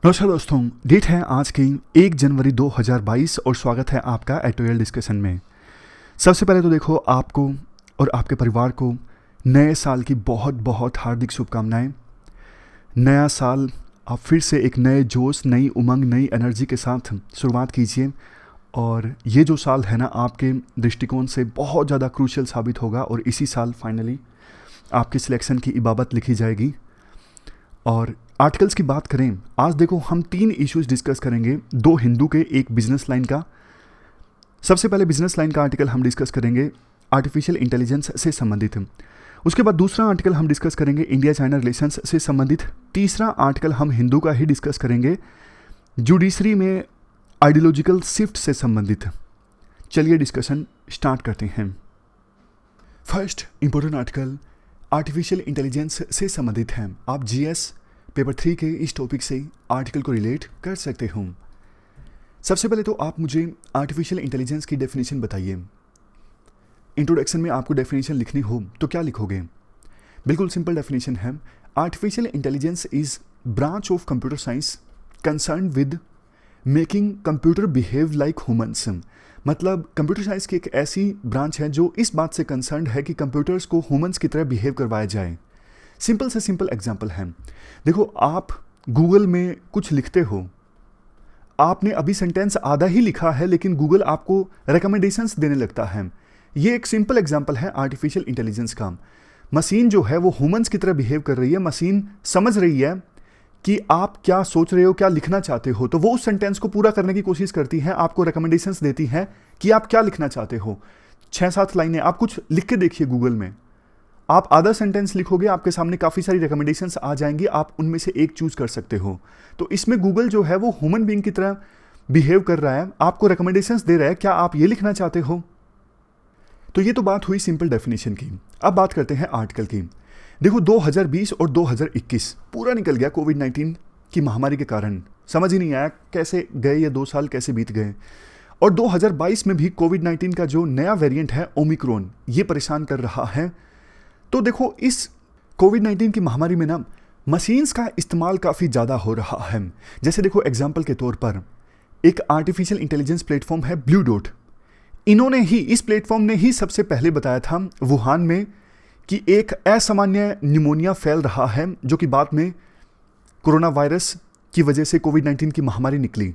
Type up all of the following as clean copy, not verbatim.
नमस्कार दोस्तों, डेट है आज की 1 जनवरी 2022 और स्वागत है आपका एटोयल डिस्कशन में। सबसे पहले तो देखो, आपको और आपके परिवार को नए साल की बहुत बहुत हार्दिक शुभकामनाएं। नया साल आप फिर से एक नए जोश, नई उमंग, नई एनर्जी के साथ शुरुआत कीजिए और ये जो साल है ना, आपके दृष्टिकोण से बहुत ज़्यादा क्रूशियल साबित होगा और इसी साल फाइनली आपकी सिलेक्शन की इबाबत लिखी जाएगी। और आर्टिकल्स की बात करें, आज देखो हम 3 इश्यूज डिस्कस करेंगे, 2 हिंदू के, एक बिजनेस लाइन का। सबसे पहले बिजनेस लाइन का आर्टिकल हम डिस्कस करेंगे आर्टिफिशियल इंटेलिजेंस से संबंधित। उसके बाद दूसरा आर्टिकल हम डिस्कस करेंगे इंडिया चाइना रिलेशंस से संबंधित। तीसरा आर्टिकल हम हिंदू का ही डिस्कस करेंगे जुडिशरी में आइडियोलॉजिकल शिफ्ट से संबंधित। चलिए डिस्कशन स्टार्ट करते हैं। First important article artificial intelligence से संबंधित है। आप जीएस पेपर 3 के इस टॉपिक से आर्टिकल को रिलेट कर सकते हो। सबसे पहले तो आप मुझे आर्टिफिशियल इंटेलिजेंस की डेफिनेशन बताइए। इंट्रोडक्शन में आपको डेफिनेशन लिखनी हो तो क्या लिखोगे? बिल्कुल सिंपल डेफिनेशन है, artificial intelligence is branch of computer science concern with making computer behave like humans. मतलब कंप्यूटर साइंस की एक ऐसी ब्रांच है जो इस बात से कंसर्न है कि कंप्यूटर्स को ह्यूमंस की तरह बिहेव करवाया जाए। सिंपल से सिंपल एग्जांपल है, देखो आप गूगल में कुछ लिखते हो, आपने अभी सेंटेंस आधा ही लिखा है लेकिन गूगल आपको रिकमेंडेशंस देने लगता है। ये एक सिंपल एग्जांपल है आर्टिफिशियल इंटेलिजेंस का। मशीन जो है वो ह्यूमंस की तरह बिहेव कर रही है, मशीन समझ रही है कि आप क्या सोच रहे हो, क्या लिखना चाहते हो, तो वो उस सेंटेंस को पूरा करने की कोशिश करती है, आपको रिकमेंडेशंस देती है कि आप क्या लिखना चाहते हो। 6-7 लाइनें आप कुछ लिख के देखिए गूगल में, आप आधा सेंटेंस लिखोगे, आपके सामने काफ़ी सारी रिकमेंडेशंस आ जाएंगी, आप उनमें से एक चूज कर सकते हो। तो इसमें गूगल जो है वो ह्यूमन बीइंग की तरह बिहेव कर रहा है, आपको रिकमेंडेशंस दे रहा है, क्या आप ये लिखना चाहते हो। तो ये तो बात हुई सिंपल डेफिनेशन की। अब बात करते हैं आर्टिकल की। देखो 2020 और 2021 पूरा निकल गया कोविड-19 की महामारी के कारण, समझ ही नहीं आया कैसे गए ये 2 साल, कैसे बीत गए। और 2022 में भी कोविड-19 का जो नया वेरिएंट है ओमिक्रॉन, ये परेशान कर रहा है। तो देखो इस कोविड-19 की महामारी में ना मशीन्स का इस्तेमाल काफ़ी ज़्यादा हो रहा है। जैसे देखो एग्जाम्पल के तौर पर एक आर्टिफिशियल इंटेलिजेंस प्लेटफॉर्म है ब्लू डॉट। इन्होंने ही, इस प्लेटफॉर्म ने ही सबसे पहले बताया था वुहान में कि एक असामान्य निमोनिया फैल रहा है, जो कि बाद में कोरोना वायरस की वजह से कोविड-19 की महामारी निकली।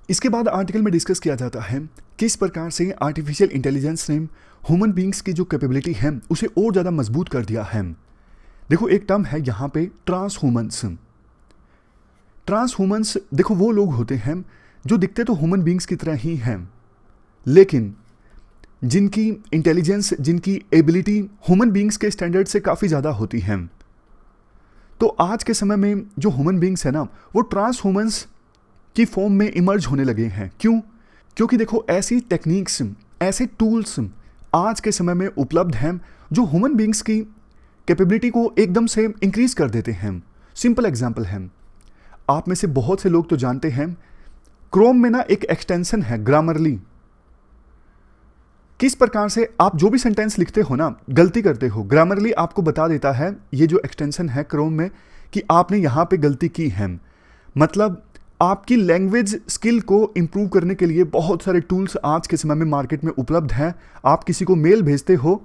इसके बाद आर्टिकल में डिस्कस किया जाता है किस प्रकार से आर्टिफिशियल इंटेलिजेंस ने ह्यूमन बीइंग्स की जो कैपेबिलिटी है उसे और ज़्यादा मजबूत कर दिया है। देखो एक टर्म है यहाँ पे ट्रांस ह्यूमंस। ट्रांस ह्यूमंस देखो वो लोग होते हैं जो दिखते तो ह्यूमन बीइंग्स की तरह ही हैं, लेकिन जिनकी इंटेलिजेंस, जिनकी एबिलिटी ह्यूमन बीइंग्स के स्टैंडर्ड से काफ़ी ज़्यादा होती हैं। तो आज के समय में जो ह्यूमन बीइंग्स है ना, वो ट्रांस ह्यूमंस की फॉर्म में इमर्ज होने लगे हैं। क्यों? क्योंकि देखो ऐसी टेक्निक्स, ऐसे टूल्स आज के समय में उपलब्ध हैं जो ह्यूमन बीइंग्स की कैपेबिलिटी को एकदम से इंक्रीज कर देते हैं। सिंपल एग्जांपल है, आप में से बहुत से लोग तो जानते हैं क्रोम में ना एक एक्सटेंशन है ग्रामरली। किस प्रकार से आप जो भी सेंटेंस लिखते हो ना, गलती करते हो, ग्रामरली आपको बता देता है ये जो एक्सटेंशन है क्रोम में कि आपने यहाँ पे गलती की है। मतलब आपकी लैंग्वेज स्किल को इम्प्रूव करने के लिए बहुत सारे टूल्स आज के समय में मार्केट में उपलब्ध हैं। आप किसी को मेल भेजते हो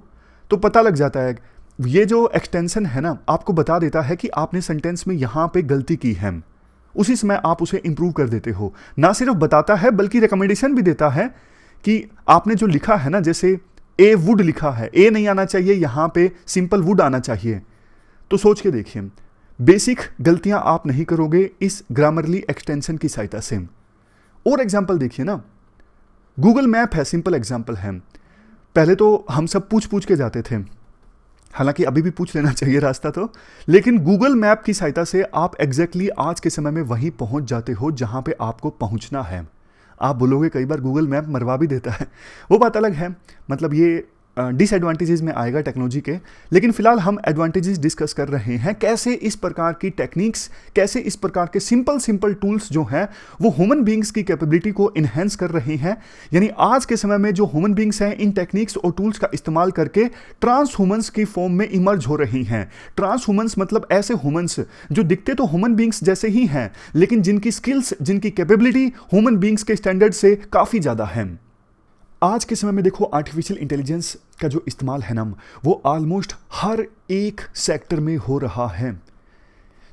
तो पता लग जाता है, ये जो एक्सटेंशन है ना आपको बता देता है कि आपने सेंटेंस में यहाँ पे गलती की है। उसी समय आप उसे इम्प्रूव कर देते हो। ना सिर्फ बताता है बल्कि रिकमेंडेशन भी देता है कि आपने जो लिखा है ना, जैसे ए वुड लिखा है, ए नहीं आना चाहिए, यहाँ पे सिंपल वुड आना चाहिए। तो सोच के देखिए, बेसिक गलतियां आप नहीं करोगे इस ग्रामरली एक्सटेंशन की सहायता से। और एग्जांपल देखिए ना, गूगल मैप है, सिंपल एग्जांपल है। पहले तो हम सब पूछ पूछ के जाते थे, हालांकि अभी भी पूछ लेना चाहिए रास्ता तो, लेकिन गूगल मैप की सहायता से आप एग्जैक्टली आज के समय में वहीं पहुंच जाते हो जहां पे आपको पहुंचना है। आप बोलोगे कई बार गूगल मैप मरवा भी देता है, वो बात अलग है। मतलब ये डिसएडवांटेजेस में आएगा टेक्नोलॉजी के, लेकिन फिलहाल हम एडवांटेजेस डिस्कस कर रहे हैं। कैसे इस प्रकार की टेक्निक्स, कैसे इस प्रकार के सिंपल टूल्स जो हैं वो ह्यूमन बींग्स की कैपेबिलिटी को इन्हेंस कर रहे हैं। यानी आज के समय में जो ह्यूमन बींग्स हैं इन टेक्निक्स और टूल्स का इस्तेमाल करके ट्रांस ह्यूमंस की फॉर्म में इमर्ज हो रही हैं। ट्रांस ह्यूमंस मतलब ऐसे ह्यूमंस जो दिखते तो ह्यूमन बींग्स जैसे ही हैं, लेकिन जिनकी स्किल्स, जिनकी कैपेबिलिटी ह्यूमन बींग्स के स्टैंडर्ड से काफी ज्यादा है। आज के समय में देखो आर्टिफिशियल इंटेलिजेंस का जो इस्तेमाल है ना, वो ऑलमोस्ट हर एक सेक्टर में हो रहा है।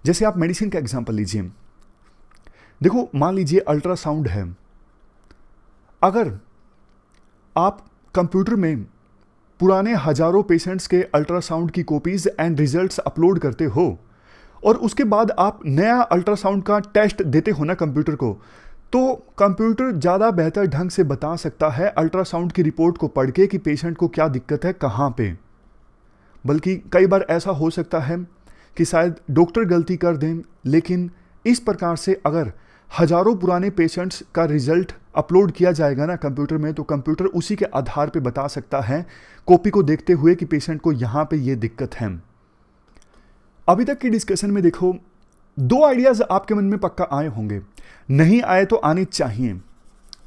जैसे आप मेडिसिन का एग्जांपल लीजिए, देखो मान लीजिए अल्ट्रासाउंड है, अगर आप कंप्यूटर में पुराने हजारों पेशेंट्स के अल्ट्रासाउंड की कॉपीज एंड रिजल्ट्स अपलोड करते हो और उसके बाद आप नया अल्ट्रासाउंड का टेस्ट देते हो ना कंप्यूटर को, तो कंप्यूटर ज़्यादा बेहतर ढंग से बता सकता है अल्ट्रासाउंड की रिपोर्ट को पढ़ के कि पेशेंट को क्या दिक्कत है, कहाँ पे। बल्कि कई बार ऐसा हो सकता है कि शायद डॉक्टर गलती कर दें, लेकिन इस प्रकार से अगर हजारों पुराने पेशेंट्स का रिजल्ट अपलोड किया जाएगा ना कंप्यूटर में, तो कंप्यूटर उसी के आधार पे बता सकता है कॉपी को देखते हुए कि पेशेंट को यहाँ पे ये दिक्कत है। अभी तक की डिस्कशन में देखो दो आइडियाज आपके मन में पक्का आए होंगे, नहीं आए तो आने चाहिए।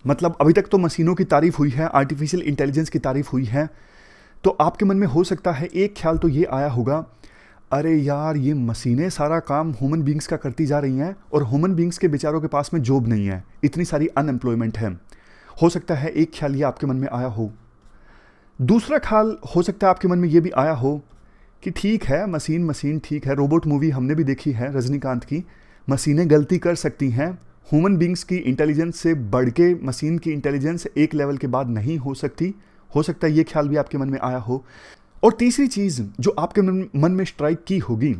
मतलब अभी तक तो मशीनों की तारीफ हुई है, आर्टिफिशियल इंटेलिजेंस की तारीफ हुई है, तो आपके मन में हो सकता है एक ख्याल तो ये आया होगा, अरे यार ये मशीनें सारा काम ह्यूमन बींग्स का करती जा रही हैं और ह्यूमन बींग्स के बेचारों के पास में जॉब नहीं है, इतनी सारी अनएम्प्लॉयमेंट है। हो सकता है एक ख्याल ये आपके मन में आया हो। दूसरा ख्याल हो सकता है आपके मन में ये भी आया हो कि ठीक है मशीन ठीक है, रोबोट मूवी हमने भी देखी है रजनीकांत की, मशीनें गलती कर सकती हैं, ह्यूमन बींग्स की इंटेलिजेंस से बढ़ के मशीन की इंटेलिजेंस एक लेवल के बाद नहीं हो सकती। हो सकता है ये ख्याल भी आपके मन में आया हो। और तीसरी चीज़ जो आपके मन में स्ट्राइक की होगी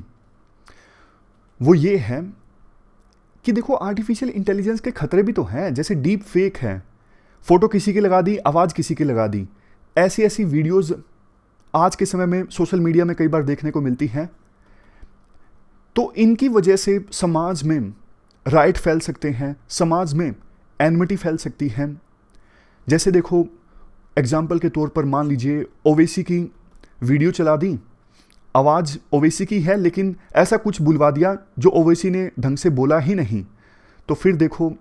वो ये है कि देखो आर्टिफिशियल इंटेलिजेंस के खतरे भी तो हैं, जैसे डीप फेक है, फोटो किसी की लगा दी, आवाज़ किसी की लगा दी, ऐसी वीडियोज़ आज के समय में सोशल मीडिया में कई बार देखने को मिलती हैं। तो इनकी वजह से समाज में राइट फैल सकते हैं, समाज में एनमिटी फैल सकती है। जैसे देखो एग्जाम्पल के तौर पर मान लीजिए ओवैसी की वीडियो चला दी, आवाज़ ओवैसी की है लेकिन ऐसा कुछ बुलवा दिया जो ओवैसी ने ढंग से बोला ही नहीं, तो फिर देखो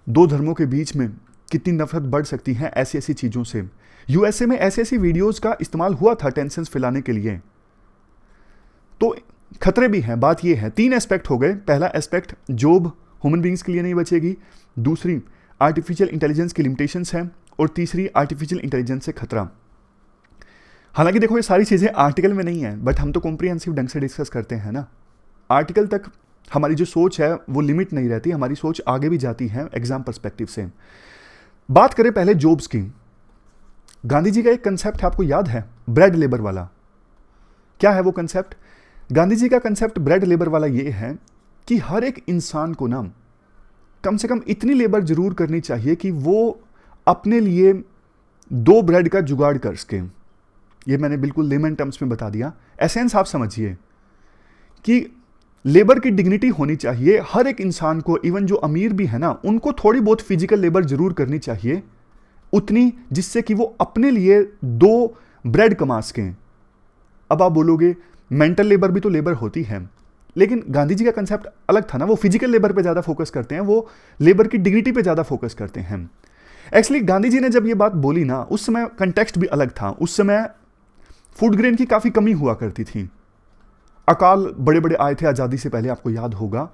दो धर्मों के बीच में कितनी नफरत बढ़ सकती है ऐसी चीज़ों से। यूएसए में ऐसी वीडियोस का इस्तेमाल हुआ था टेंशन्स फैलाने के लिए। तो खतरे भी हैं। बात ये है, तीन एस्पेक्ट हो गए। पहला एस्पेक्ट जॉब ह्यूमन बींग्स के लिए नहीं बचेगी, दूसरी आर्टिफिशियल इंटेलिजेंस की लिमिटेशंस हैं, और तीसरी आर्टिफिशियल इंटेलिजेंस से खतरा। हालांकि देखो ये सारी चीज़ें आर्टिकल में नहीं है, बट हम तो कॉम्प्रिहेंसिव ढंग से डिस्कस करते हैं ना। आर्टिकल तक हमारी जो सोच है वो लिमिट नहीं रहती, हमारी सोच आगे भी जाती है एग्जाम पर्सपेक्टिव से। बात करें पहले जॉब्स की। गांधी जी का एक कंसेप्ट है, आपको याद है, ब्रेड लेबर वाला। क्या है वो कंसेप्ट? गांधी जी का कंसेप्ट ब्रेड लेबर वाला ये है कि हर एक इंसान को ना कम से कम इतनी लेबर जरूर करनी चाहिए कि वो अपने लिए 2 ब्रेड का जुगाड़ कर सके। ये मैंने बिल्कुल लेमन टर्म्स में बता दिया। एसेंस आप समझिए कि लेबर की डिग्निटी होनी चाहिए हर एक इंसान को। इवन जो अमीर भी है ना, उनको थोड़ी बहुत फिजिकल लेबर जरूर करनी चाहिए, उतनी जिससे कि वो अपने लिए 2 ब्रेड कमा सकें। अब आप बोलोगे मेंटल लेबर भी तो लेबर होती है, लेकिन गांधी जी का कंसेप्ट अलग था ना। वो फिजिकल लेबर पे ज़्यादा फोकस करते हैं, वो लेबर की डिग्निटी पे ज़्यादा फोकस करते हैं। एक्चुअली गांधी जी ने जब ये बात बोली ना, उस समय कंटेक्स्ट भी अलग था। उस समय फूड ग्रेन की काफ़ी कमी हुआ करती थी, अकाल बड़े बड़े आए थे आज़ादी से पहले, आपको याद होगा।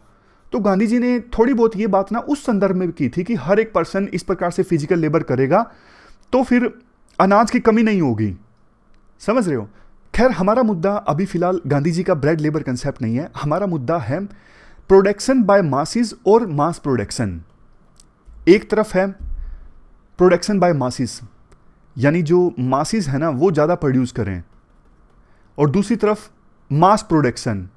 तो गांधी जी ने थोड़ी बहुत ये बात ना उस संदर्भ में की थी कि हर एक पर्सन इस प्रकार से फिजिकल लेबर करेगा तो फिर अनाज की कमी नहीं होगी। समझ रहे हो? खैर, हमारा मुद्दा अभी फिलहाल गांधी जी का ब्रेड लेबर कंसेप्ट नहीं है। हमारा मुद्दा है प्रोडक्शन बाय मासिस और मास प्रोडक्शन। एक तरफ है प्रोडक्शन बाय मासिस, यानी जो मासिस है ना वो ज़्यादा प्रोड्यूस करें, और दूसरी तरफ मास प्रोडक्शन।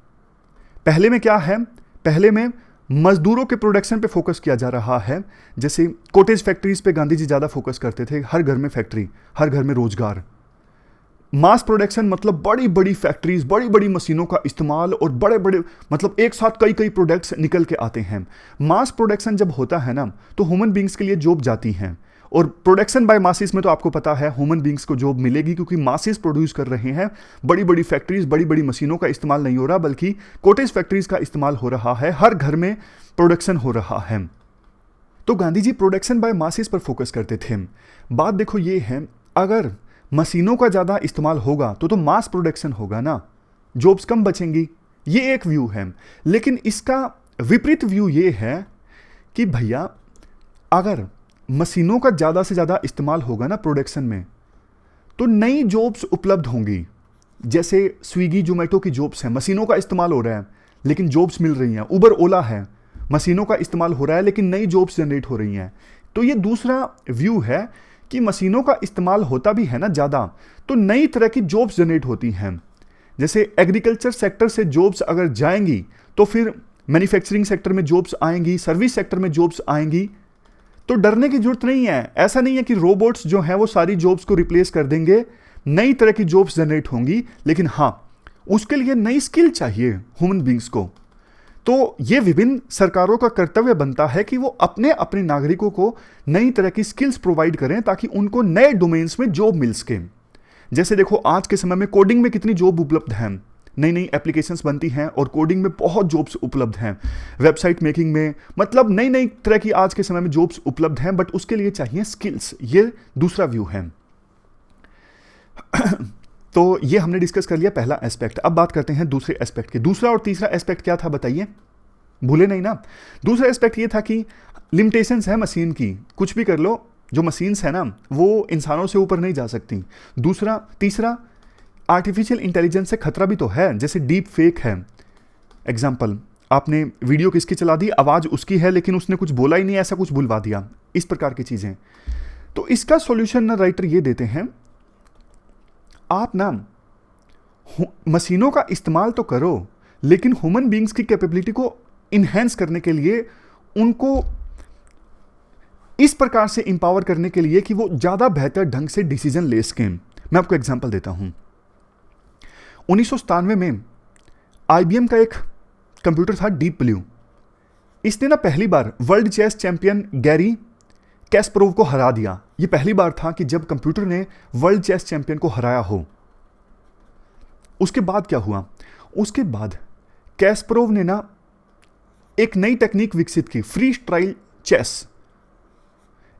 पहले में क्या है? पहले में मजदूरों के प्रोडक्शन पे फोकस किया जा रहा है। जैसे कॉटेज फैक्ट्रीज पे गांधी जी ज़्यादा फोकस करते थे, हर घर में फैक्ट्री, हर घर में रोजगार। मास प्रोडक्शन मतलब बड़ी बड़ी फैक्ट्रीज, बड़ी बड़ी मशीनों का इस्तेमाल, और बड़े बड़े मतलब एक साथ कई कई प्रोडक्ट्स निकल के आते हैं। मास प्रोडक्शन जब होता है ना, तो ह्यूमन बींग्स के लिए जॉब जाती हैं, और प्रोडक्शन बाय मासिस में तो आपको पता है ह्यूमन बींग्स को जॉब मिलेगी, क्योंकि मासिस प्रोड्यूस कर रहे हैं। बड़ी बड़ी फैक्ट्रीज, बड़ी बड़ी मशीनों का इस्तेमाल नहीं हो रहा, बल्कि कॉटेज फैक्ट्रीज का इस्तेमाल हो रहा है, हर घर में प्रोडक्शन हो रहा है। तो Gandhi ji production by masses पर फोकस करते थे। बात देखो ये है, अगर मशीनों का ज़्यादा इस्तेमाल होगा तो मास प्रोडक्शन होगा ना, जॉब्स कम बचेंगी। ये एक व्यू है। लेकिन इसका विपरीत व्यू ये है कि भैया अगर मशीनों का ज़्यादा से ज़्यादा इस्तेमाल होगा ना प्रोडक्शन में, तो नई जॉब्स उपलब्ध होंगी। जैसे स्विगी जोमेटो की जॉब्स हैं, मशीनों का इस्तेमाल हो रहा है लेकिन जॉब्स मिल रही हैं। उबर ओला है, मशीनों का इस्तेमाल हो रहा है लेकिन नई जॉब्स जनरेट हो रही हैं। तो ये दूसरा व्यू है कि मशीनों का इस्तेमाल होता भी है ना ज़्यादा, तो नई तरह की जॉब्स जनरेट होती हैं। जैसे एग्रीकल्चर सेक्टर से जॉब्स अगर जाएंगी तो फिर मैन्युफैक्चरिंग सेक्टर में जॉब्स आएंगी, सर्विस सेक्टर में जॉब्स आएंगी। तो डरने की जरूरत नहीं है। ऐसा नहीं है कि रोबोट्स जो हैं वो सारी जॉब्स को रिप्लेस कर देंगे, नई तरह की जॉब्स जनरेट होंगी। लेकिन हाँ, उसके लिए नई स्किल चाहिए ह्यूमन बींग्स को। तो ये विभिन्न सरकारों का कर्तव्य बनता है कि वो अपने अपने नागरिकों को नई तरह की स्किल्स प्रोवाइड करें ताकि उनको नए डोमेन्स में जॉब मिल सके। जैसे देखो आज के समय में कोडिंग में कितनी जॉब उपलब्ध हैं, नई नई एप्लीकेशंस बनती हैं और कोडिंग में बहुत जॉब्स उपलब्ध हैं। वेबसाइट मेकिंग में, मतलब नई नई तरह की आज के समय में जॉब्स उपलब्ध हैं, बट उसके लिए चाहिए स्किल्स। ये दूसरा व्यू है। तो ये हमने डिस्कस कर लिया पहला एस्पेक्ट। अब बात करते हैं दूसरे एस्पेक्ट की। दूसरा और तीसरा एस्पेक्ट क्या था बताइए, भूले नहीं ना। दूसरा एस्पेक्ट ये था कि लिमिटेशंस है मशीन की, कुछ भी कर लो, जो मशीन्स है ना वो इंसानों से ऊपर नहीं जा सकती। तीसरा आर्टिफिशियल इंटेलिजेंस से खतरा भी तो है, जैसे डीप फेक है। एग्जाम्पल, आपने वीडियो किसकी चला दी, आवाज़ उसकी है लेकिन उसने कुछ बोला ही नहीं, ऐसा कुछ बुलवा दिया, इस प्रकार की चीज़ें। तो इसका सॉल्यूशन ना राइटर ये देते हैं, आप ना मशीनों का इस्तेमाल तो करो लेकिन ह्यूमन बींग्स की कैपेबिलिटी को इन्हेंस करने के लिए, उनको इस प्रकार से इंपावर करने के लिए कि वो ज़्यादा बेहतर ढंग से डिसीजन ले सकें। मैं आपको एग्जांपल देता हूं। 1997 में IBM का एक कंप्यूटर था डीप ब्लू। इसने ना पहली बार वर्ल्ड चेस चैंपियन गैरी कैस्परोव को हरा दिया। ये पहली बार था कि जब कंप्यूटर ने वर्ल्ड चेस चैंपियन को हराया हो। उसके बाद क्या हुआ, उसके बाद कैस्परोव ने ना एक नई टेक्निक विकसित की, फ्री स्टाइल चेस।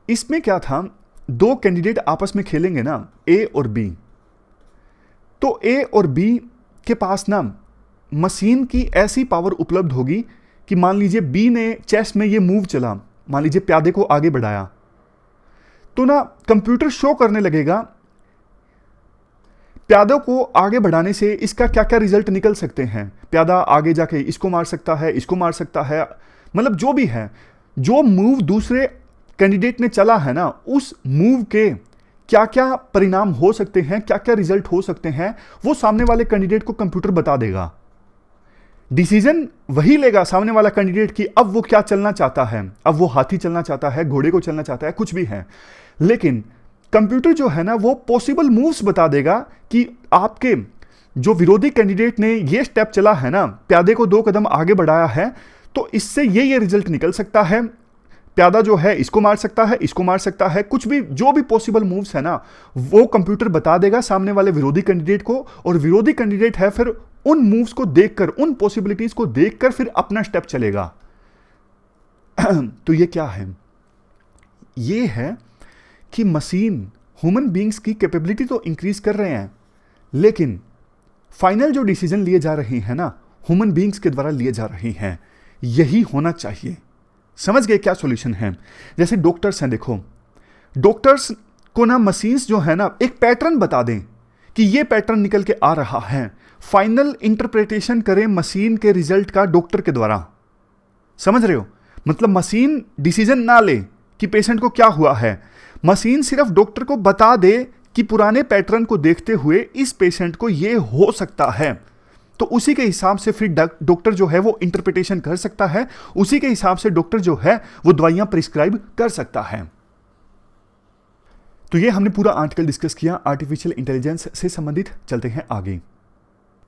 इसमें क्या था, दो कैंडिडेट आपस में खेलेंगे ना, ए और बी। तो ए और बी के पास ना मशीन की ऐसी पावर उपलब्ध होगी कि मान लीजिए बी ने चेस में ये मूव चला, मान लीजिए प्यादे को आगे बढ़ाया, तो ना कंप्यूटर शो करने लगेगा प्यादों को आगे बढ़ाने से इसका क्या क्या रिजल्ट निकल सकते हैं। प्यादा आगे जाके इसको मार सकता है, इसको मार सकता है, मतलब जो भी है, जो मूव दूसरे कैंडिडेट ने चला है ना, उस मूव के क्या क्या परिणाम हो सकते हैं, क्या क्या रिजल्ट हो सकते हैं, वो सामने वाले कैंडिडेट को कंप्यूटर बता देगा। डिसीजन वही लेगा सामने वाला कैंडिडेट की अब वो क्या चलना चाहता है, अब वो हाथी चलना चाहता है, घोड़े को चलना चाहता है, कुछ भी है। लेकिन कंप्यूटर जो है ना वो पॉसिबल मूव्स बता देगा कि आपके जो विरोधी कैंडिडेट ने ये स्टेप चला है ना, प्यादे को 2 कदम आगे बढ़ाया है, तो इससे ये रिजल्ट निकल सकता है। प्यादा जो है इसको मार सकता है, इसको मार सकता है, कुछ भी जो भी पॉसिबल मूव्स है ना वो कंप्यूटर बता देगा सामने वाले विरोधी कैंडिडेट को। और विरोधी कैंडिडेट है फिर उन मूव्स को देखकर, उन पॉसिबिलिटीज को देखकर फिर अपना स्टेप चलेगा। तो ये क्या है, ये है कि मशीन ह्यूमन बींग्स की कैपेबिलिटी तो इंक्रीज कर रहे हैं, लेकिन फाइनल जो डिसीजन लिए जा रहे हैं ना ह्यूमन बींग्स के द्वारा लिए जा रहे हैं। यही होना चाहिए। समझ गए क्या सॉल्यूशन है। जैसे डॉक्टर्स हैं, देखो डॉक्टर्स को ना मशीन्स जो है ना एक पैटर्न बता दें कि ये पैटर्न निकल के आ रहा है, फाइनल इंटरप्रिटेशन करें मशीन के रिजल्ट का डॉक्टर के द्वारा। समझ रहे हो, मतलब मशीन डिसीजन ना ले कि पेशेंट को क्या हुआ है, मशीन सिर्फ डॉक्टर को बता दे कि पुराने पैटर्न को देखते हुए इस पेशेंट को ये हो सकता है। तो उसी के हिसाब से फिर डॉक्टर जो है वो इंटरप्रिटेशन कर सकता है, उसी के हिसाब से डॉक्टर जो है वो दवाइयां प्रिस्क्राइब कर सकता है। तो ये हमने पूरा आर्टिकल डिस्कस किया आर्टिफिशियल इंटेलिजेंस से संबंधित। चलते हैं आगे।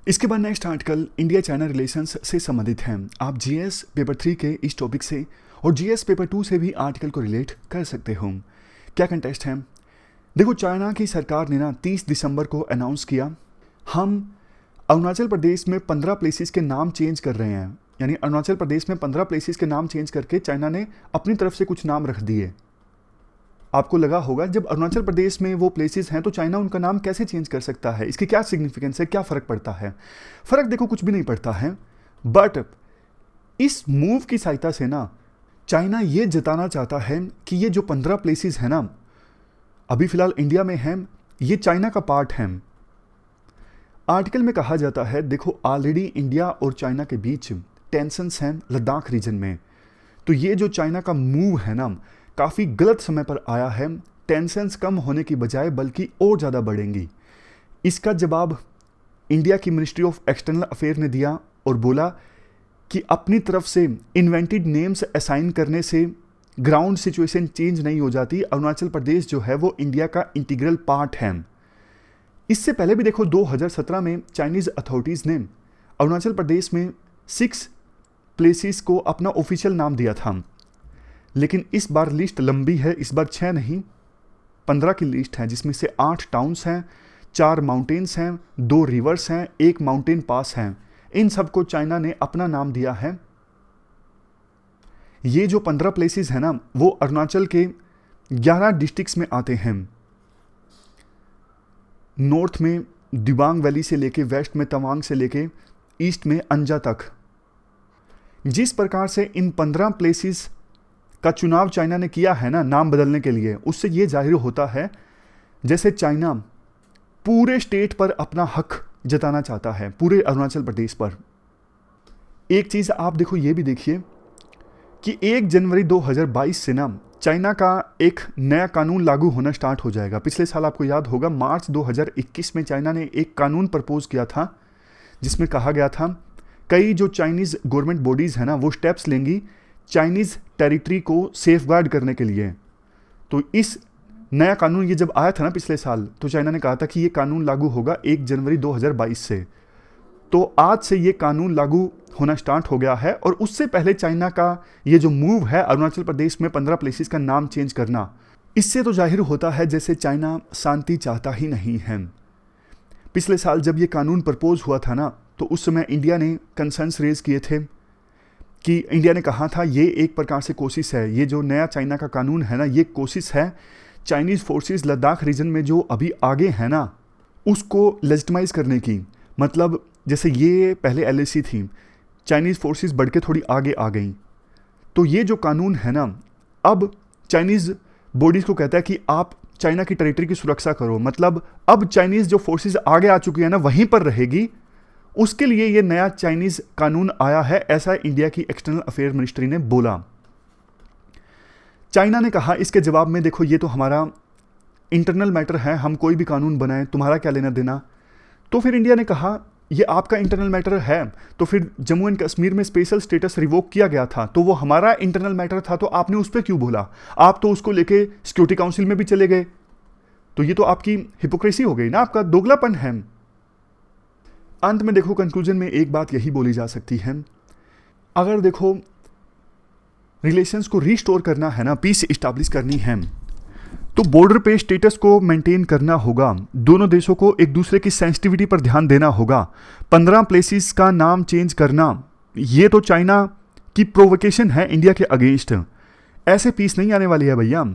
इसके बाद next article India China relations से संबंधित है। आप जीएस पेपर 3 के इस टॉपिक से और जीएस पेपर 2 से भी आर्टिकल को रिलेट कर सकते हो। क्या कंटेस्ट है? देखो, चाइना की सरकार ने ना 30 दिसंबर को अनाउंस किया, हम अरुणाचल प्रदेश में 15 प्लेसेस के नाम चेंज कर रहे हैं। यानी अरुणाचल प्रदेश में 15 प्लेसेस के नाम चेंज करके चाइना ने अपनी तरफ से कुछ नाम रख दिए। आपको लगा होगा जब अरुणाचल प्रदेश में वो प्लेसेस हैं तो चाइना उनका नाम कैसे चेंज कर सकता है, इसकी क्या सिग्निफिकेंस है, क्या फ़र्क पड़ता है? फ़र्क देखो कुछ भी नहीं पड़ता है, बट इस मूव की सहायता से ना चाइना ये जताना चाहता है कि ये जो 15 प्लेसेस हैं ना अभी फ़िलहाल इंडिया में हैं, ये चाइना का पार्ट हैं। आर्टिकल में कहा जाता है, देखो ऑलरेडी इंडिया और चाइना के बीच टेंशन्स हैं लद्दाख रीजन में, तो ये जो चाइना का मूव है ना काफ़ी गलत समय पर आया है। टेंशन्स कम होने की बजाय बल्कि और ज़्यादा बढ़ेंगी। इसका जवाब इंडिया की मिनिस्ट्री ऑफ एक्सटर्नल अफेयर ने दिया और बोला कि अपनी तरफ से इन्वेंटेड नेम्स असाइन करने से ग्राउंड सिचुएशन चेंज नहीं हो जाती। अरुणाचल प्रदेश जो है वो इंडिया का इंटीग्रल पार्ट है। इससे पहले भी देखो 2017 में चाइनीज़ अथॉरिटीज़ ने अरुणाचल प्रदेश में 6 प्लेसेस को अपना ऑफिशियल नाम दिया था, लेकिन इस बार लिस्ट लंबी है। इस बार 6 नहीं 15 की लिस्ट है, जिसमें से 8 टाउन्स हैं, 4 माउंटेन्स हैं, 2 रिवर्स हैं, 1 माउंटेन पास हैं। इन सबको चाइना ने अपना नाम दिया है। ये जो 15 प्लेसेस हैं ना वो अरुणाचल के 11 डिस्ट्रिक्ट्स में आते हैं। नॉर्थ में दिबांग वैली से लेके, वेस्ट में तवांग से लेके, ईस्ट में अंजा तक। जिस प्रकार से इन 15 प्लेसेस का चुनाव चाइना ने किया है ना नाम बदलने के लिए, उससे ये जाहिर होता है जैसे चाइना पूरे स्टेट पर अपना हक जताना चाहता है, पूरे अरुणाचल प्रदेश पर। एक चीज़ आप देखो, ये भी देखिए कि 1 जनवरी 2022 से ना चाइना का एक नया कानून लागू होना स्टार्ट हो जाएगा। पिछले साल आपको याद होगा मार्च 2021 में चाइना ने एक कानून प्रपोज किया था, जिसमें कहा गया था कई जो चाइनीज़ गवर्नमेंट बॉडीज़ हैं ना वो स्टेप्स लेंगी चाइनीज़ टेरिटरी को सेफगार्ड करने के लिए। तो इस नया कानून ये जब आया था ना पिछले साल, तो चाइना ने कहा था कि ये कानून लागू होगा 1 जनवरी 2022 से। तो आज से ये कानून लागू होना स्टार्ट हो गया है। और उससे पहले चाइना का ये जो मूव है अरुणाचल प्रदेश में 15 प्लेसेस का नाम चेंज करना, इससे तो जाहिर होता है जैसे चाइना शांति चाहता ही नहीं है। पिछले साल जब ये कानून प्रपोज हुआ था ना, तो उस समय इंडिया ने कंसर्न्स रेज किए थे कि इंडिया ने कहा था ये एक प्रकार से कोशिश है, ये जो नया चाइना का कानून है ना ये कोशिश है चाइनीज़ फोर्सेस लद्दाख रीजन में जो अभी आगे है ना उसको लेजिटिमाइज करने की। मतलब जैसे ये पहले LAC थी, चाइनीज़ फोर्सेस बढ़ के थोड़ी आगे आ गई, तो ये जो कानून है ना अब चाइनीज़ बॉडीज़ को कहता है कि आप चाइना की टेरिटरी की सुरक्षा करो। मतलब अब चाइनीज़ जो फोर्सेस आगे आ चुकी है ना वहीं पर रहेगी, उसके लिए ये नया चाइनीज़ कानून आया है, ऐसा इंडिया की एक्सटर्नल अफेयर मिनिस्ट्री ने बोला। चाइना ने कहा इसके जवाब में, देखो ये तो हमारा इंटरनल मैटर है, हम कोई भी कानून बनाएं, तुम्हारा क्या लेना देना। तो फिर इंडिया ने कहा ये आपका इंटरनल मैटर है, तो फिर जम्मू एंड कश्मीर में स्पेशल स्टेटस रिवोक किया गया था, तो वो हमारा इंटरनल मैटर था, तो आपने उस पर क्यों बोला? आप तो उसको लेके सिक्योरिटी काउंसिल में भी चले गए। तो ये तो आपकी हिपोक्रेसी हो गई ना, आपका दोगलापन है। अंत में देखो कंक्लूजन में एक बात यही बोली जा सकती है, अगर देखो रिलेशंस को रीस्टोर करना है ना, पीस इस्टेब्लिश करनी है, तो बॉर्डर पे स्टेटस को मेंटेन करना होगा। दोनों देशों को एक दूसरे की सेंसिटिविटी पर ध्यान देना होगा। 15 प्लेसेस का नाम चेंज करना ये तो चाइना की प्रोवोकेशन है इंडिया के अगेंस्ट। ऐसे पीस नहीं आने वाली है भैया।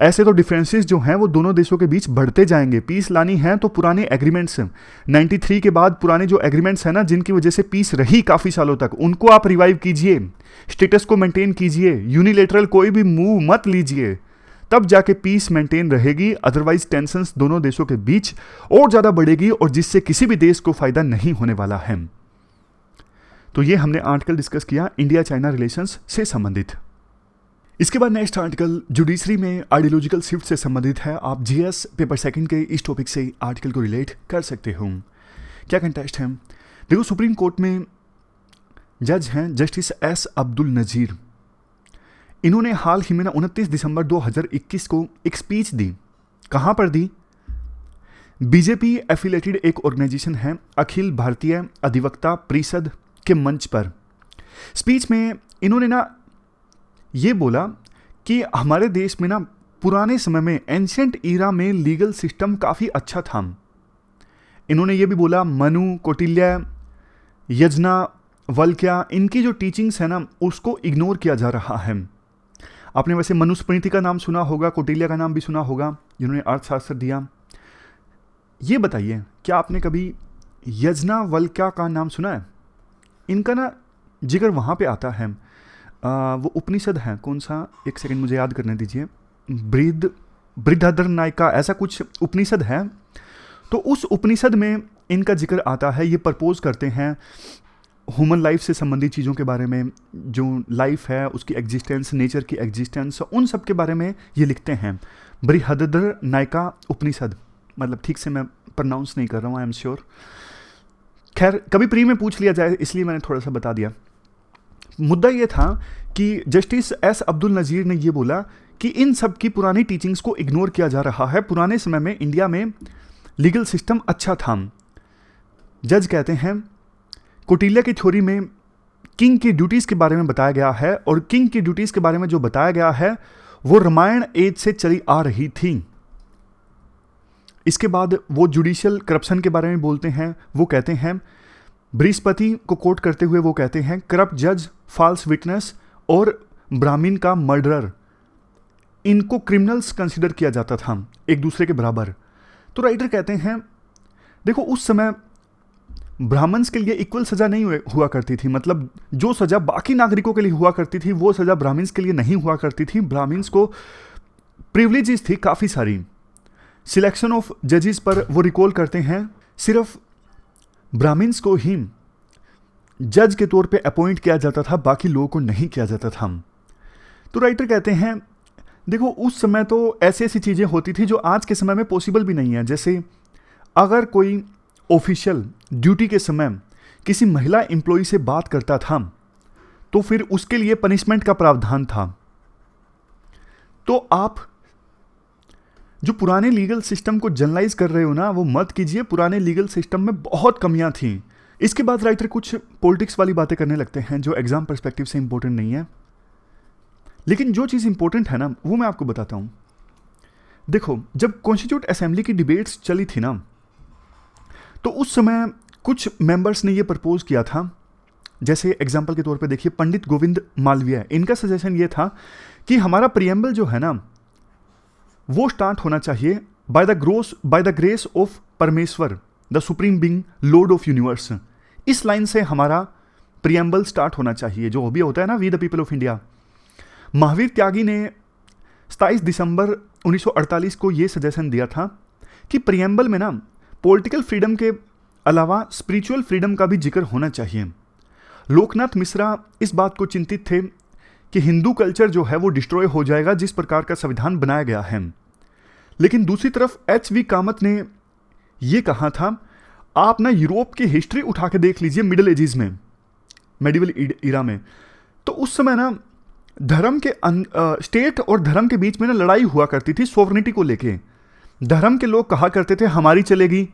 ऐसे तो डिफरेंसेस जो हैं वो दोनों देशों के बीच बढ़ते जाएंगे। पीस लानी है तो पुराने एग्रीमेंट्स 93 के बाद पुराने जो एग्रीमेंट्स हैं ना जिनकी वजह से पीस रही काफ़ी सालों तक, उनको आप रिवाइव कीजिए, स्टेटस को मेंटेन कीजिए, यूनिलेटरल कोई भी मूव मत लीजिए, तब जाके पीस मेंटेन रहेगी। अदरवाइज टेंशंस दोनों देशों के बीच और ज़्यादा बढ़ेगी और जिससे किसी भी देश को फ़ायदा नहीं होने वाला है। तो ये हमने आर्टिकल डिस्कस किया इंडिया चाइना रिलेशंस से संबंधित। इसके बाद नेक्स्ट आर्टिकल जुडिशरी में आइडियोलॉजिकल शिफ्ट से संबंधित है। आप GS पेपर सेकंड के इस टॉपिक से आर्टिकल को रिलेट कर सकते हो। क्या कंटेस्ट है? देखो सुप्रीम कोर्ट में जज हैं जस्टिस S अब्दुल नज़ीर। इन्होंने हाल ही में 29 दिसंबर 2021 को एक स्पीच दी। कहाँ पर दी? बीजेपी एफिलेटेड एक ऑर्गेनाइजेशन है अखिल भारतीय अधिवक्ता परिषद के मंच पर। स्पीच में इन्होंने ना ये बोला कि हमारे देश में ना पुराने समय में एंशियंट ईरा में लीगल सिस्टम काफ़ी अच्छा था। इन्होंने ये भी बोला मनु, कौटिल्य, याज्ञवल्क्य, इनकी जो टीचिंग्स है ना उसको इग्नोर किया जा रहा है। आपने वैसे मनुस्मृति का नाम सुना होगा, कौटिल्य का नाम भी सुना होगा, जिन्होंने अर्थशास्त्र दिया। ये बताइए, क्या आपने कभी याज्ञवल्क्य का नाम सुना है? इनका ना जिक्र वहाँ पे आता है, वो उपनिषद है, कौन सा, एक सेकंड मुझे याद करने दीजिए, बृहदारण्यका ऐसा कुछ उपनिषद है। तो उस उपनिषद में इनका जिक्र आता है। ये प्रपोज करते हैं ह्यूमन लाइफ से संबंधित चीज़ों के बारे में, जो लाइफ है उसकी एग्जिस्टेंस, नेचर की एग्जिस्टेंस, उन सब के बारे में ये लिखते हैं। बृहदारण्यका उपनिषद, मतलब ठीक से मैं प्रोनाउंस नहीं कर रहा हूँ, आई एम श्योर। खैर, कभी प्री में पूछ लिया जाए इसलिए मैंने थोड़ा सा बता दिया। मुद्दा ये था कि जस्टिस एस अब्दुल नज़ीर ने ये बोला कि इन सब की पुरानी टीचिंग्स को इग्नोर किया जा रहा है। पुराने समय में इंडिया में लीगल सिस्टम अच्छा था। जज कहते हैं कौटिल्य की थ्योरी में किंग की ड्यूटीज़ के बारे में बताया गया है, और किंग की ड्यूटीज़ के बारे में जो बताया गया है वो रामायण एज से चली आ रही थी। इसके बाद वो जुडिशियल करप्शन के बारे में बोलते हैं। वो कहते हैं, बृहस्पति को कोट करते हुए वो कहते हैं, करप्ट जज, फॉल्स विटनेस और ब्राह्मण का मर्डरर, इनको क्रिमिनल्स कंसिडर किया जाता था एक दूसरे के बराबर। तो राइटर कहते हैं, देखो उस समय ब्राह्मण्स के लिए इक्वल सज़ा नहीं हुआ करती थी। मतलब जो सज़ा बाकी नागरिकों के लिए हुआ करती थी वो सज़ा ब्राह्मण्स के लिए नहीं हुआ करती थी। ब्राह्मण्स को प्रिविलेजेस थी काफ़ी सारी। सिलेक्शन ऑफ जजेस पर वो रिकॉल करते हैं, सिर्फ ब्राह्मण्स को ही जज के तौर पे अपॉइंट किया जाता था, बाकी लोगों को नहीं किया जाता था। तो राइटर कहते हैं, देखो उस समय तो ऐसी ऐसी चीज़ें होती थी जो आज के समय में पॉसिबल भी नहीं है। जैसे अगर कोई ऑफिशियल ड्यूटी के समय किसी महिला एम्प्लॉय से बात करता था तो फिर उसके लिए पनिशमेंट का प्रावधान था। तो आप जो पुराने लीगल सिस्टम को जनरलाइज कर रहे हो ना, वो मत कीजिए। पुराने लीगल सिस्टम में बहुत कमियां थी। इसके बाद राइटर कुछ पॉलिटिक्स वाली बातें करने लगते हैं जो एग्जाम पर्सपेक्टिव से इंपॉर्टेंट नहीं है, लेकिन जो चीज़ इंपॉर्टेंट है ना वो मैं आपको बताता हूं। देखो, जब कॉन्स्टिट्यूट असेंबली की डिबेट्स चली थी ना, तो उस समय कुछ मेंबर्स ने ये प्रपोज किया था। जैसे एग्जाम्पल के तौर पे देखिए, पंडित गोविंद मालवीय, इनका सजेशन ये था कि हमारा प्रियम्बल जो है ना वो स्टार्ट होना चाहिए बाय द ग्रेस ऑफ परमेश्वर, the supreme being, Lord of universe. इस लाइन से हमारा प्रियम्बल स्टार्ट होना चाहिए, जो भी होता है ना, we the people of India. Mahavir Tyagi ने 27 दिसंबर 1948 को ये सजेशन दिया था कि प्रियम्बल में ना पॉलिटिकल फ्रीडम के अलावा स्पिरिचुअल फ्रीडम का भी जिक्र होना चाहिए। लोकनाथ मिश्रा इस बात को चिंतित थे कि हिंदू कल्चर जो है वो डिस्ट्रॉय हो जाएगा जिस प्रकार का संविधान बनाया गया है। लेकिन दूसरी तरफ एच.वी. कामत ने ये कहा था, आप ना यूरोप की हिस्ट्री उठा के देख लीजिए, मिडिल एजेस में, मेडिवल ईरा में, तो उस समय ना धर्म के स्टेट और धर्म के बीच में ना लड़ाई हुआ करती थी सॉवरेनिटी को लेके। धर्म के लोग कहा करते थे हमारी चलेगी,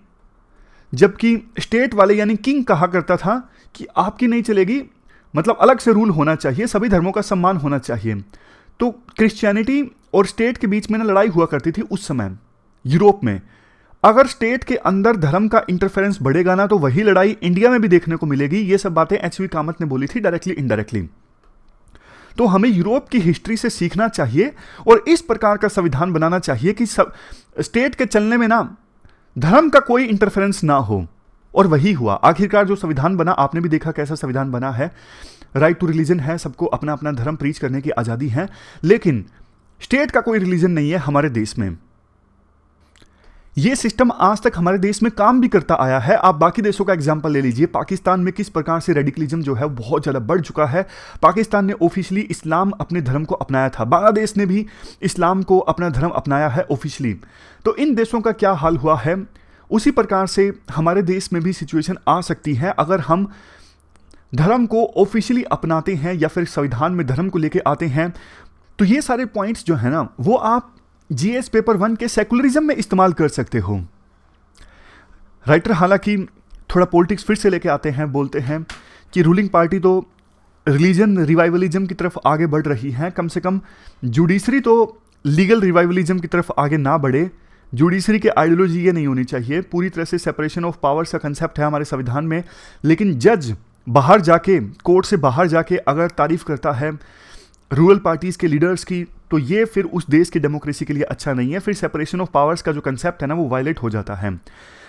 जबकि स्टेट वाले यानी किंग कहा करता था कि आपकी नहीं चलेगी, मतलब अलग से रूल होना चाहिए, सभी धर्मों का सम्मान होना चाहिए। तो क्रिश्चियनिटी और स्टेट के बीच में ना लड़ाई हुआ करती थी उस समय यूरोप में। अगर स्टेट के अंदर धर्म का इंटरफेरेंस बढ़ेगा ना तो वही लड़ाई इंडिया में भी देखने को मिलेगी। ये सब बातें एच.वी. कामत ने बोली थी, डायरेक्टली इनडायरेक्टली। तो हमें यूरोप की हिस्ट्री से सीखना चाहिए और इस प्रकार का संविधान बनाना चाहिए कि सब स्टेट के चलने में ना धर्म का कोई इंटरफेरेंस ना हो। और वही हुआ। आखिरकार जो संविधान बना, आपने भी देखा कैसा संविधान बना है। राइट टू रिलीजन है, सबको अपना अपना धर्म प्रीच करने की आज़ादी है, लेकिन स्टेट का कोई रिलीजन नहीं है हमारे देश में। ये सिस्टम आज तक हमारे देश में काम भी करता आया है। आप बाकी देशों का एग्जांपल ले लीजिए, पाकिस्तान में किस प्रकार से रेडिकलिज्म जो है बहुत ज़्यादा बढ़ चुका है। पाकिस्तान ने ऑफिशियली इस्लाम अपने धर्म को अपनाया था, बांग्लादेश ने भी इस्लाम को अपना धर्म अपनाया है ऑफिशियली। तो इन देशों का क्या हाल हुआ है, उसी प्रकार से हमारे देश में भी सिचुएशन आ सकती है अगर हम धर्म को ऑफिशियली अपनाते हैं या फिर संविधान में धर्म को लेके आते हैं। तो ये सारे पॉइंट्स जो है ना वो आप जीएस पेपर 1 के सेकुलरिज्म में इस्तेमाल कर सकते हो। राइटर हालांकि थोड़ा पॉलिटिक्स फिर से लेके आते हैं, बोलते हैं कि रूलिंग पार्टी तो रिलीजन रिवाइवलिज्म की तरफ आगे बढ़ रही है, कम से कम जुडिशरी तो लीगल रिवाइवलिज्म की तरफ आगे ना बढ़े। जुडिशरी की आइडियोलॉजी ये नहीं होनी चाहिए। पूरी तरह से सेपरेशन ऑफ पावर्स का कंसेप्ट है हमारे संविधान में, लेकिन जज बाहर जाके, कोर्ट से बाहर जाके अगर तारीफ करता है रूरल पार्टीज़ के लीडर्स की, तो ये फिर उस देश की डेमोक्रेसी के लिए अच्छा नहीं है। फिर सेपरेशन ऑफ पावर्स का जो कंसेप्ट है ना, वो वायलेट हो जाता है।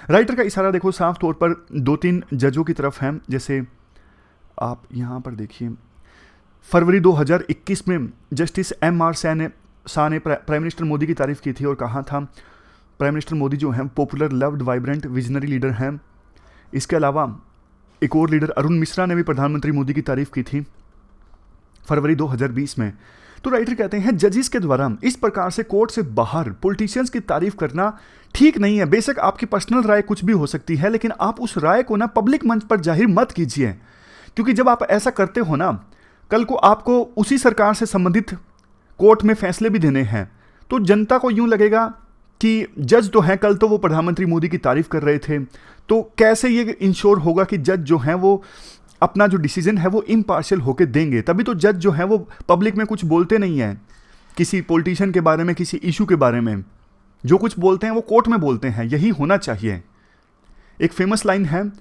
राइटर का इशारा देखो साफ तौर पर 2-3 जजों की तरफ है। जैसे आप यहाँ पर देखिए, फरवरी 2021 में जस्टिस MR शाह ने प्राइम मिनिस्टर मोदी की तारीफ की थी और कहा था प्राइम मिनिस्टर मोदी जो हैं popular, loved, vibrant, visionary leader हैं। इसके अलावा एक और लीडर अरुण मिश्रा ने भी प्रधानमंत्री मोदी की तारीफ की थी फरवरी 2020 में। तो राइटर कहते हैं जजेस के द्वारा इस प्रकार से कोर्ट से बाहर पॉलिटिशियंस की तारीफ करना ठीक नहीं है। बेशक आपकी पर्सनल राय कुछ भी हो सकती है, लेकिन आप उस राय को ना पब्लिक मंच पर जाहिर मत कीजिए, क्योंकि जब आप ऐसा करते हो ना, कल को आपको उसी सरकार से संबंधित कोर्ट में फैसले भी देने हैं, तो जनता को यूं लगेगा कि जज तो हैं, कल तो वो प्रधानमंत्री मोदी की तारीफ कर रहे थे, तो कैसे ये इंश्योर होगा कि जज जो हैं वो अपना जो डिसीजन है वो इम्पार्शियल होकर देंगे। तभी तो जज जो है वो पब्लिक में कुछ बोलते नहीं हैं, किसी पॉलिटिशियन के बारे में, किसी इशू के बारे में। जो कुछ बोलते हैं वो कोर्ट में बोलते हैं। यही होना चाहिए। एक फेमस लाइन है,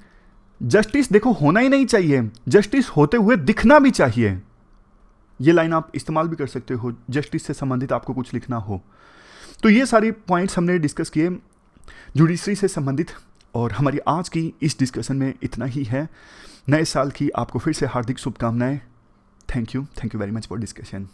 जस्टिस देखो होना ही नहीं चाहिए, जस्टिस होते हुए दिखना भी चाहिए। ये लाइन आप इस्तेमाल भी कर सकते हो जस्टिस से संबंधित आपको कुछ लिखना हो। तो ये सारी पॉइंट्स हमने डिस्कस किए जुडिशरी से संबंधित, और हमारी आज की इस डिस्कशन में इतना ही है। नए साल की आपको फिर से हार्दिक शुभकामनाएं। Thank you very much for discussion.